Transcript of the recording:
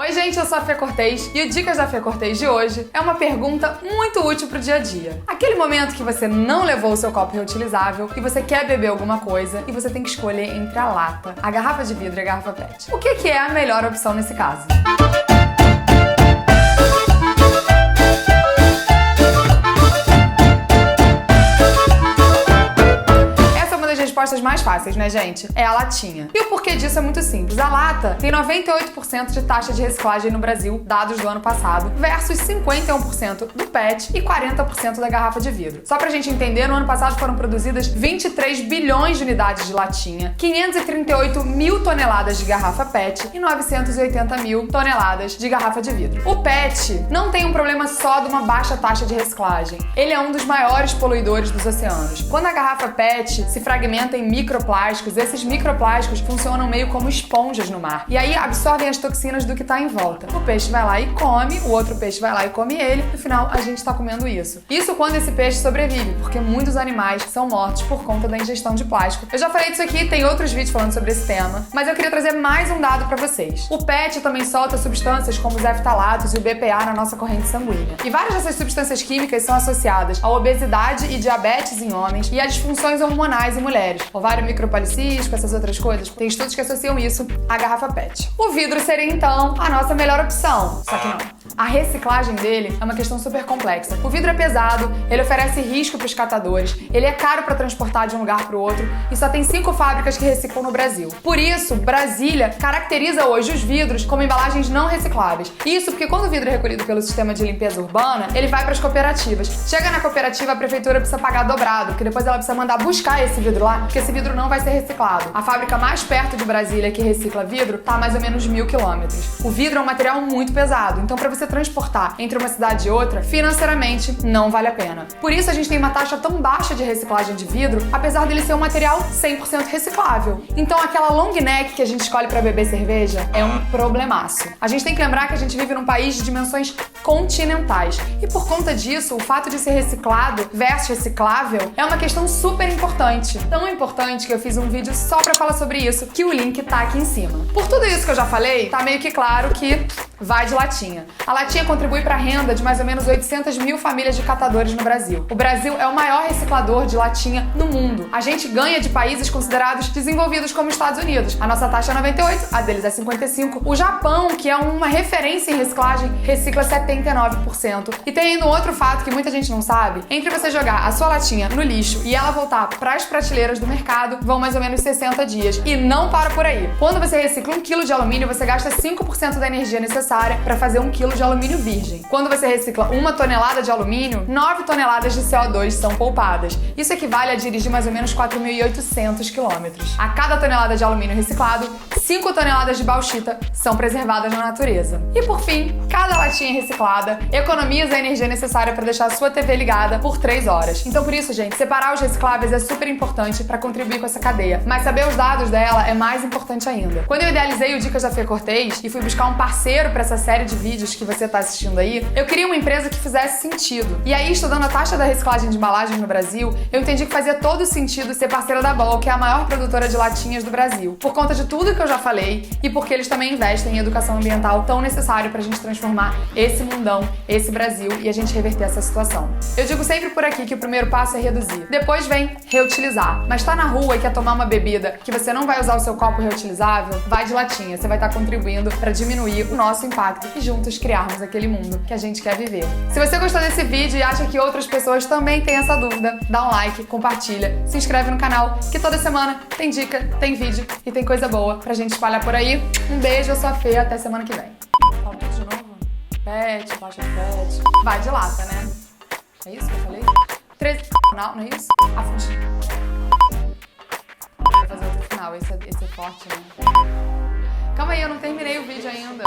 Oi gente, eu sou a Fê Cortez e o Dicas da Fê Cortez de hoje é uma pergunta muito útil pro dia a dia. Aquele momento que você não levou o seu copo reutilizável e você quer beber alguma coisa e você tem que escolher entre a lata, a garrafa de vidro e a garrafa PET. O que é a melhor opção nesse caso? Respostas mais fáceis, né, gente? É a latinha. E o porquê disso é muito simples. A lata tem 98% de taxa de reciclagem no Brasil, dados do ano passado, versus 51% do PET e 40% da garrafa de vidro. Só pra gente entender, no ano passado foram produzidas 23 bilhões de unidades de latinha, 538 mil toneladas de garrafa PET e 980 mil toneladas de garrafa de vidro. O PET não tem um problema só de uma baixa taxa de reciclagem. Ele é um dos maiores poluidores dos oceanos. Quando a garrafa PET se fragmenta em microplásticos, esses microplásticos funcionam meio como esponjas no mar. E aí absorvem as toxinas do que está em volta. O peixe vai lá e come, o outro peixe vai lá e come ele, no final a gente está comendo isso. Isso quando esse peixe sobrevive, porque muitos animais são mortos por conta da ingestão de plástico. Eu já falei disso aqui, tem outros vídeos falando sobre esse tema, mas eu queria trazer mais um dado para vocês. O PET também solta substâncias como os eftalatos e o BPA na nossa corrente sanguínea. E várias dessas substâncias químicas são associadas à obesidade e diabetes em homens e a disfunções hormonais em mulheres. Ovário micropolicístico, essas outras coisas. Tem estudos que associam isso à garrafa PET. O vidro seria, então, a nossa melhor opção. Só que não. A reciclagem dele é uma questão super complexa. O vidro é pesado, ele oferece risco para os catadores, ele é caro para transportar de um lugar para o outro e só tem 5 fábricas que reciclam no Brasil. Por isso, Brasília caracteriza hoje os vidros como embalagens não recicláveis. Isso porque quando o vidro é recolhido pelo sistema de limpeza urbana, ele vai para as cooperativas. Chega na cooperativa, a prefeitura precisa pagar dobrado, porque depois ela precisa mandar buscar esse vidro lá, porque esse vidro não vai ser reciclado. A fábrica mais perto de Brasília que recicla vidro está a mais ou menos 1.000 quilômetros. O vidro é um material muito pesado, então para você transportar entre uma cidade e outra, financeiramente não vale a pena. Por isso a gente tem uma taxa tão baixa de reciclagem de vidro, apesar dele ser um material 100% reciclável. Então aquela long neck que a gente escolhe para beber cerveja é um problemaço. A gente tem que lembrar que a gente vive num país de dimensões continentais e por conta disso, o fato de ser reciclado versus reciclável é uma questão super importante. Tão importante que eu fiz um vídeo só pra falar sobre isso, que o link tá aqui em cima. Por tudo isso que eu já falei, tá meio que claro que vai de latinha. A latinha contribui para a renda de mais ou menos 800 mil famílias de catadores no Brasil. O Brasil é o maior reciclador de latinha no mundo. A gente ganha de países considerados desenvolvidos como Estados Unidos. A nossa taxa é 98, a deles é 55. O Japão, que é uma referência em reciclagem, recicla 79%. E tem ainda um outro fato que muita gente não sabe. Entre você jogar a sua latinha no lixo e ela voltar para as prateleiras do mercado, vão mais ou menos 60 dias. E não para por aí. Quando você recicla 1 kg de alumínio, você gasta 5% da energia necessária para fazer 1 kg de alumínio virgem. Quando você recicla 1 tonelada de alumínio, 9 toneladas de CO2 são poupadas. Isso equivale a dirigir mais ou menos 4.800 quilômetros. A cada tonelada de alumínio reciclado, 5 toneladas de bauxita são preservadas na natureza. E por fim, cada latinha reciclada economiza a energia necessária para deixar a sua TV ligada por 3 horas. Então por isso, gente, separar os recicláveis é super importante para contribuir com essa cadeia. Mas saber os dados dela é mais importante ainda. Quando eu idealizei o Dicas da Fê Cortez e fui buscar um parceiro para essa série de vídeos que você está assistindo aí, eu queria uma empresa que fizesse sentido. E aí, estudando a taxa da reciclagem de embalagens no Brasil, eu entendi que fazia todo sentido ser parceira da Ball, que é a maior produtora de latinhas do Brasil. Por conta de tudo que eu já falei e porque eles também investem em educação ambiental tão necessário pra gente transformar esse mundão, esse Brasil e a gente reverter essa situação. Eu digo sempre por aqui que o primeiro passo é reduzir. Depois vem reutilizar. Mas tá na rua e quer tomar uma bebida que você não vai usar o seu copo reutilizável, vai de latinha. Você vai estar contribuindo para diminuir o nosso impacto e juntos criarmos aquele mundo que a gente quer viver. Se você gostou desse vídeo e acha que outras pessoas também têm essa dúvida, dá um like, compartilha, se inscreve no canal, que toda semana tem dica, tem vídeo e tem coisa boa pra gente espalhar por aí. Um beijo, eu sou a Fê, até semana que vem. Fala tudo de novo? PET, plástico PET. Vai de lata, né? É isso que eu falei? 13... Não, não é isso? A fonte. Vou fazer outro final, esse é forte, né? Calma aí, eu não terminei o vídeo ainda.